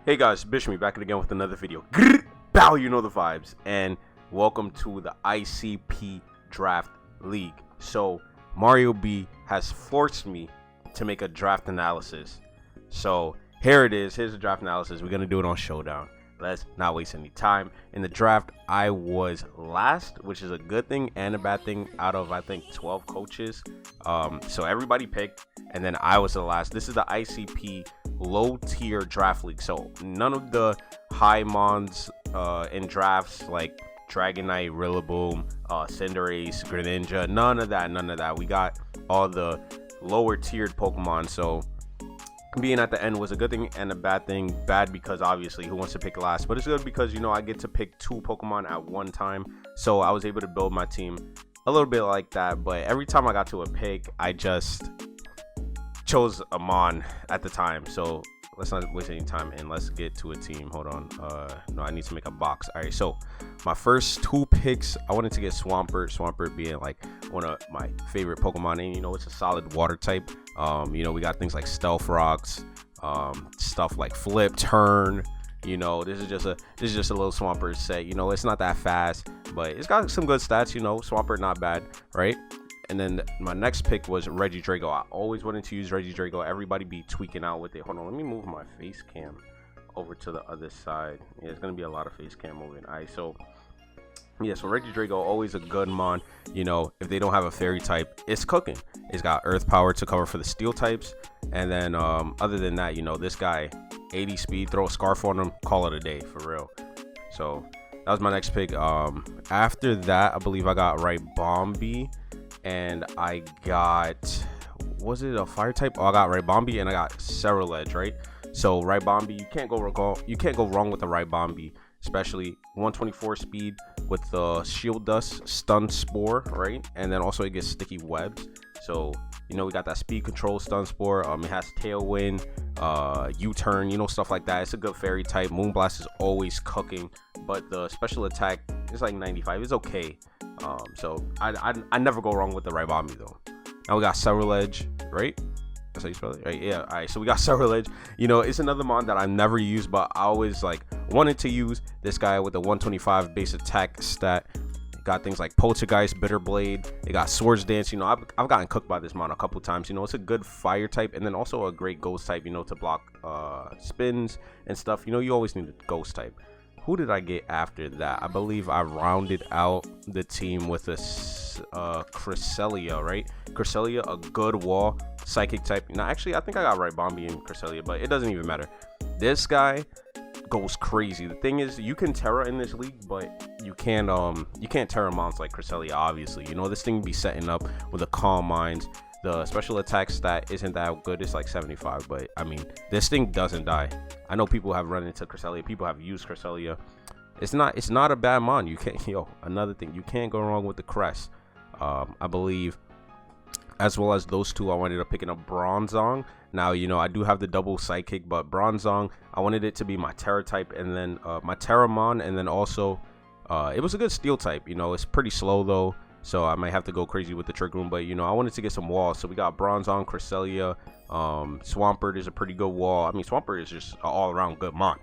Hey guys, Bishmii back again with another video. Bow, you know the vibes, and welcome to the ICP Draft League. So Mario B has forced me to make a draft analysis. So here it is. Here's the draft analysis. We're gonna do it on Showdown. Let's not waste any time. In the draft, I was last, which is a good thing and a bad thing out of, I think, 12 coaches. So everybody picked, and then I was the last. This is the ICP low tier draft league. So none of the high mons in drafts like Dragonite, Rillaboom, Cinderace, Greninja, none of that. We got all the lower tiered Pokemon. So being at the end was a good thing and a bad thing. Bad because obviously who wants to pick last, but it's good because, you know, I get to pick 2 Pokemon at one time, so I was able to build my team a little bit like that. But every time I got to a pick, I just chose a mon at the time. So let's not waste any time and let's get to a team. Hold on, no, I need to make a box. All right, so my first 2 picks, I wanted to get Swampert being like one of my favorite Pokemon, and you know, it's a solid water type. You know, we got things like Stealth Rocks, stuff like Flip, Turn. You know, this is just a little Swampert set. You know, it's not that fast, but it's got some good stats. You know, Swampert not bad, right? And then my next pick was Regidrago. I always wanted to use Regidrago. Everybody be tweaking out with it. Hold on, let me move my face cam over to the other side. Yeah, it's gonna be a lot of face cam moving. All right, so yeah, so Regidrago, always a good mon. You know, if they don't have a fairy type, it's cooking. It's got earth power to cover for the steel types, and then other than that, you know, this guy 80 speed, throw a scarf on him, call it a day for real. So that was my next pick. After that, I believe I got Ribombee, and I got, was it a fire type? Oh, I got Ribombee and I got Scarlet, right? So Ribombee, you can't go wrong with the Ribombee, especially 124 speed with the shield dust, stun spore, right? And then also it gets sticky webs. So, you know, we got that speed control, stun spore. It has tailwind, U-turn, you know, stuff like that. It's a good fairy type. Moonblast is always cooking, but the special attack is like 95. It's okay. So I never go wrong with the Ribombee though. Now we got Scarlet, right? That's how you spell it, right? Yeah. All right, so we got Scarlet. You know, it's another mon that I've never used, but I always like wanted to use. This guy with the 125 base attack stat. Got things like Poltergeist, Bitter Blade. It got Swords Dance. You know, I've gotten cooked by this mon a couple times. You know, it's a good fire type, and then also a great ghost type, you know, to block spins and stuff. You know, you always need a ghost type. Who did I get after that? I believe I rounded out the team with a Cresselia, right? Cresselia, a good wall psychic type. Now, actually, I think I got Ribombee and Cresselia, but it doesn't even matter. This guy goes crazy. The thing is, you can Terra in this league, but you can't Terra mons like Cresselia, obviously. You know, this thing be setting up with a Calm Minds. The special attack stat isn't that good. It's like 75, but I mean, this thing doesn't die. I know people have run into Cresselia. People have used Cresselia. It's not a bad mon. You can't, another thing, you can't go wrong with the crest. I believe, as well as those 2, I ended up picking up Bronzong. Now, you know, I do have the double psychic, but Bronzong, I wanted it to be my Terra type, and then my Terramon, and then also it was a good steel type. You know, it's pretty slow though, so I might have to go crazy with the Trick Room, but you know, I wanted to get some walls. So we got Bronzong, Cresselia, Swampert is a pretty good wall. I mean, Swampert is just an all-around good mon.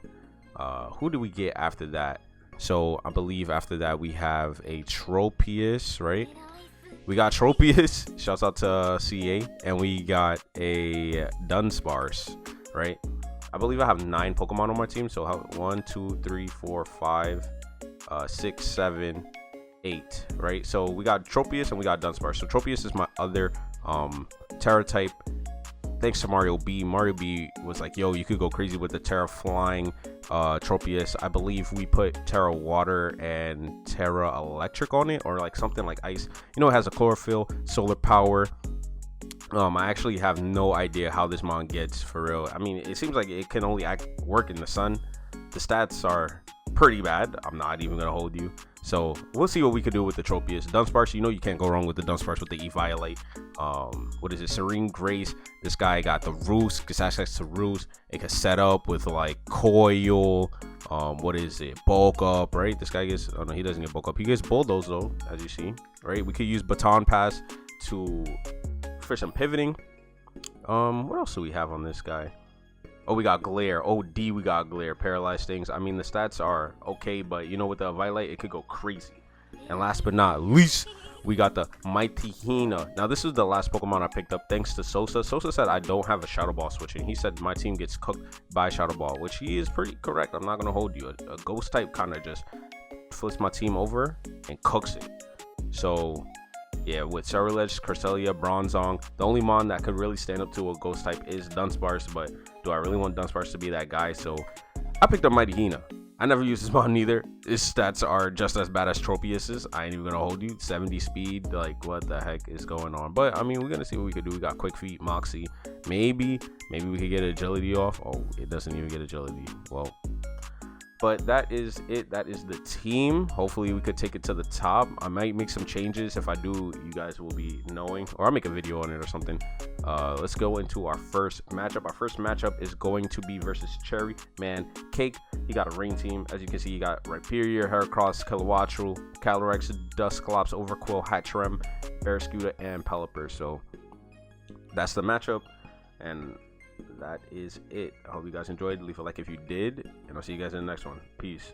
Who do we get after that? So I believe after that we have a Tropius, right? We got Tropius, shouts out to CA, and we got a Dunsparce, right? I believe I have 9 Pokemon on my team, so 1, 2, 3, 4, 5, 6, 7, 8, right? So we got Tropius and we got Dunsparce. So Tropius is my other Terra type. Thanks to Mario B. Mario B was like, yo, you could go crazy with the Terra Flying Tropius. I believe we put Terra Water and Terra Electric on it, or like something like Ice. You know, it has a Chlorophyll, Solar Power. I actually have no idea how this mon gets for real. I mean, it seems like it can only work in the sun. The stats are pretty bad. I'm not even gonna hold you. So we'll see what we could do with the Tropius. Dunsparce, you know, you can't go wrong with the Dunsparce with the E-Violate. What is it? Serene Grace. This guy got the Roost, gets access to Roost. It can set up with like Coil. What is it? Bulk Up, right? This guy gets, oh no, he doesn't get Bulk Up. He gets Bulldoze though, as you see, right? We could use Baton Pass for some pivoting. What else do we have on this guy? Oh, we got Glare. OD, we got Glare. Paralyzed things. I mean, the stats are okay, but you know, with the Violet, it could go crazy. And last but not least, we got the Mighty Hina. Now, this is the last Pokemon I picked up thanks to Sosa. Sosa said I don't have a Shadow Ball switching. He said my team gets cooked by Shadow Ball, which he is pretty correct. I'm not going to hold you. A Ghost type kind of just flips my team over and cooks it. So, yeah, with Cerulege, Cresselia, Bronzong, the only Mon that could really stand up to a Ghost type is Dunsparce, but do I really want Dunsparce to be that guy? So, I picked up Mighty Hina. I never used this Mon either. His stats are just as bad as Tropius's. I ain't even gonna hold you. 70 speed, like what the heck is going on? But I mean, we're gonna see what we could do. We got Quick Feet, Moxie. Maybe we could get agility off. Oh, it doesn't even get agility. Well, but that is it. That is the team. Hopefully we could take it to the top. I might make some changes. If I do, you guys will be knowing, or I'll make a video on it or something. Let's go into our first matchup. Our first matchup is going to be versus Cherry Man Cake. He got a rain team. As you can see, he got Rhyperior, Heracross, Kilowattrel, Calyrex, Dusclops, Overquill, Hattrem, Barraskewda, and Pelipper. So that's the matchup, and that is it. I hope you guys enjoyed. Leave a like if you did, and I'll see you guys in the next one. Peace.